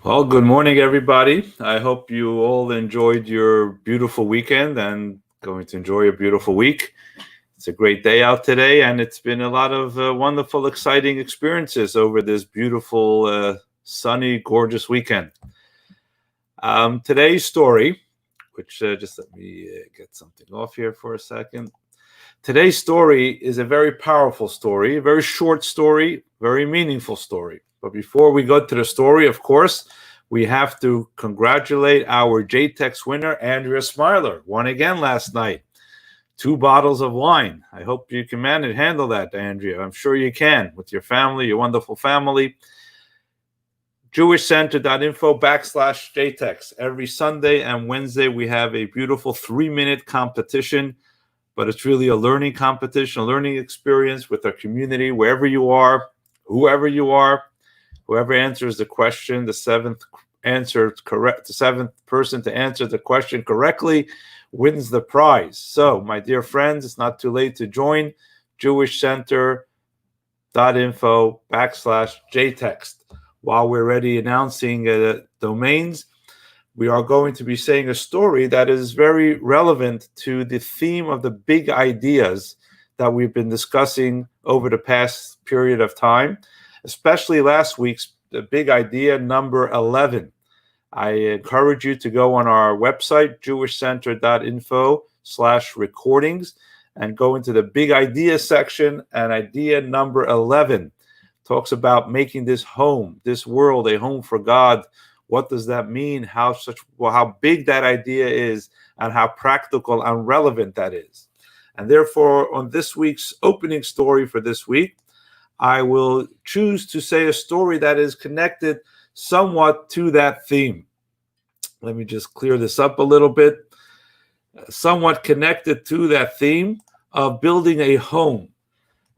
Well, good morning, everybody. I hope you all enjoyed your beautiful weekend and going to enjoy a beautiful week. It's a great day out today, and it's been a lot of wonderful, exciting experiences over this beautiful, sunny, gorgeous weekend. Today's story, which just let me get something off here for a second. Today's story is a very powerful story, a very short story, very meaningful story. But before we go to the story, of course, we have to congratulate our JTEX winner, Andrea Smiler. Won again last night. 2 bottles of wine. I hope you can handle that, Andrea. I'm sure you can with your family, your wonderful family. jewishcenter.info/JTEX. Every Sunday and Wednesday, we have a beautiful 3-minute competition, but it's really a learning competition, a learning experience with our community, wherever you are, whoever you are. Whoever answers the question, the seventh person to answer the question correctly wins the prize. So, my dear friends, it's not too late to join jewishcenter.info/JText. While we're already announcing domains, we are going to be saying a story that is very relevant to the theme of the big ideas that we've been discussing over the past period of time, especially last week's the big idea number 11. I encourage you to go on our website, jewishcenter.info/recordings, and go into the big idea section, and idea number 11 talks about making this home, this world, a home for God. What does that mean? How big that idea is, and how practical and relevant that is. And therefore, on this week's opening story for this week, I will choose to say a story that is connected somewhat to that theme. Let me just clear this up a little bit. Somewhat connected to that theme of building a home.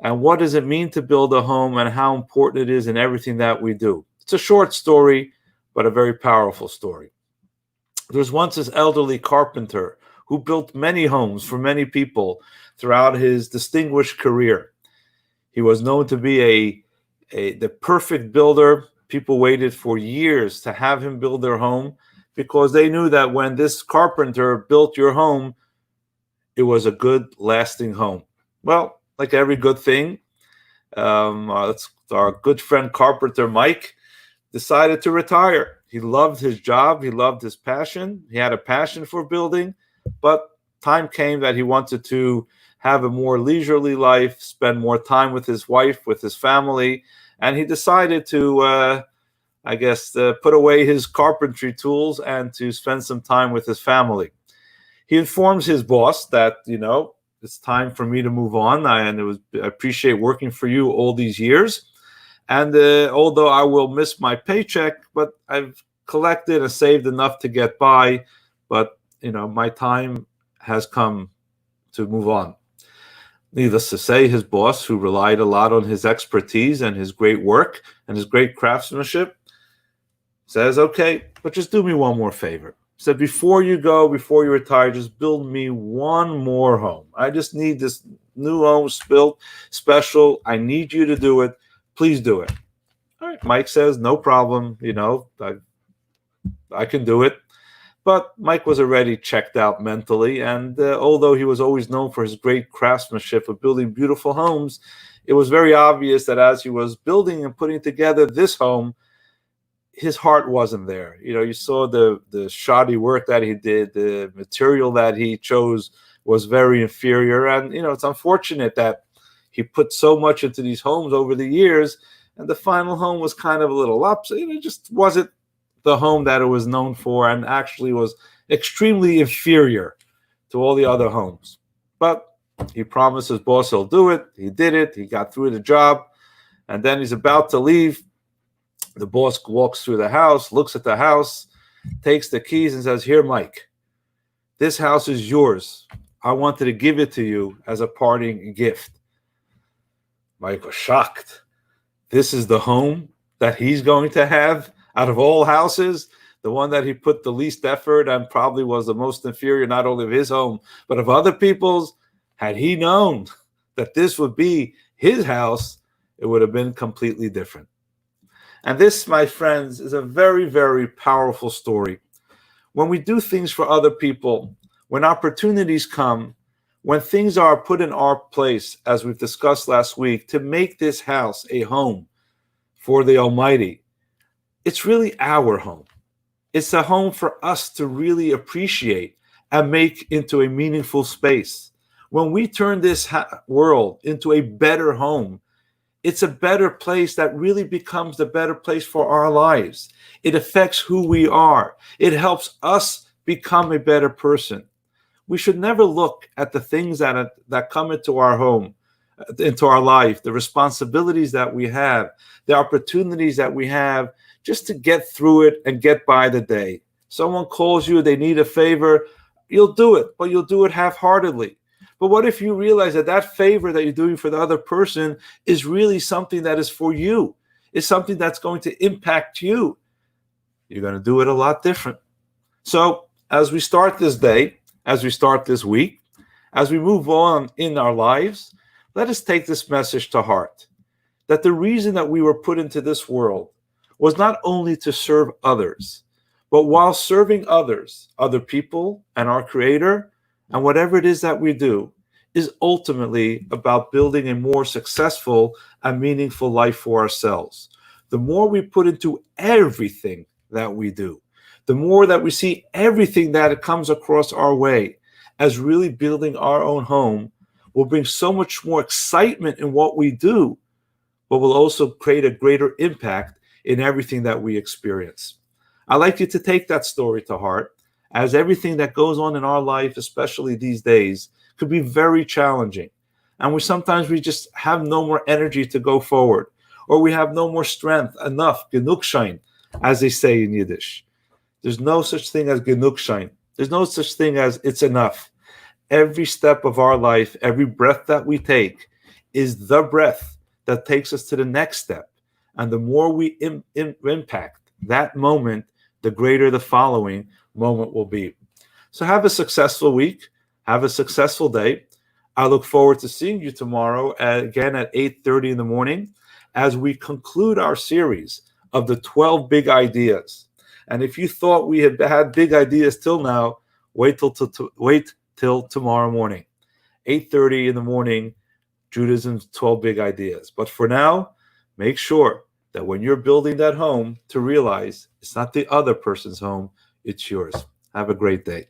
And what does it mean to build a home, and how important it is in everything that we do. It's a short story, but a very powerful story. There was once this elderly carpenter who built many homes for many people throughout his distinguished career. He was known to be the perfect builder. People waited for years to have him build their home because they knew that when this carpenter built your home, it was a good, lasting home. Well, like every good thing, our good friend carpenter Mike decided to retire. He loved his job. He loved his passion. He had a passion for building, but time came that he wanted to have a more leisurely life, spend more time with his wife, with his family, and he decided to, put away his carpentry tools and to spend some time with his family. He informs his boss that, it's time for me to move on, I appreciate working for you all these years, and although I will miss my paycheck, but I've collected and saved enough to get by, but, my time has come to move on. Needless to say, his boss, who relied a lot on his expertise and his great work and his great craftsmanship, says, okay, but just do me one more favor. He said, before you retire, just build me one more home. I just need this new home built special. I need you to do it. Please do it. All right, Mike says, no problem. I can do it. But Mike was already checked out mentally, and although he was always known for his great craftsmanship of building beautiful homes, it was very obvious that as he was building and putting together this home, his heart wasn't there. You saw the shoddy work that he did, the material that he chose was very inferior, and it's unfortunate that he put so much into these homes over the years, and the final home was kind of a little up. So it just wasn't the home that it was known for, and actually was extremely inferior to all the other homes. But he promised his boss he'll do it. He did it. He got through the job, and then he's about to leave. The boss walks through the house, looks at the house, takes the keys, and says, here, Mike, this house is yours. I wanted to give it to you as a parting gift. Mike was shocked. This is the home that he's going to have out of all houses, the one that he put the least effort and probably was the most inferior, not only of his home, but of other people's. Had he known that this would be his house, it would have been completely different. And this, my friends, is a very, very powerful story. When we do things for other people, when opportunities come, when things are put in our place, as we've discussed last week, to make this house a home for the Almighty, it's really our home. It's a home for us to really appreciate and make into a meaningful space. When we turn this world into a better home, it's a better place that really becomes the better place for our lives. It affects who we are. It helps us become a better person. We should never look at the things that come into our home, into our life, the responsibilities that we have, the opportunities that we have, just to get through it and get by the day. Someone calls you, they need a favor, you'll do it, but you'll do it half-heartedly. But what if you realize that that favor that you're doing for the other person is really something that is for you? It's something that's going to impact you. You're going to do it a lot different. So as we start this day, as we start this week, as we move on in our lives, let us take this message to heart. That the reason that we were put into this world was not only to serve others, but while serving others, other people and our Creator, and whatever it is that we do, is ultimately about building a more successful and meaningful life for ourselves. The more we put into everything that we do, the more that we see everything that comes across our way as really building our own home, will bring so much more excitement in what we do, but will also create a greater impact in everything that we experience. I'd like you to take that story to heart, as everything that goes on in our life, especially these days, could be very challenging. And sometimes we just have no more energy to go forward, or we have no more strength, enough, genug as they say in Yiddish. There's no such thing as genug. There's no such thing as it's enough. Every step of our life, every breath that we take is the breath that takes us to the next step. And the more we impact that moment, the greater the following moment will be. So have a successful week. Have a successful day. I look forward to seeing you tomorrow again at 8:30 in the morning as we conclude our series of the 12 big ideas. And if you thought we had big ideas till now, wait till tomorrow morning, 8:30 in the morning, Judaism's 12 big ideas. But for now, make sure that when you're building that home, to realize it's not the other person's home, it's yours. Have a great day.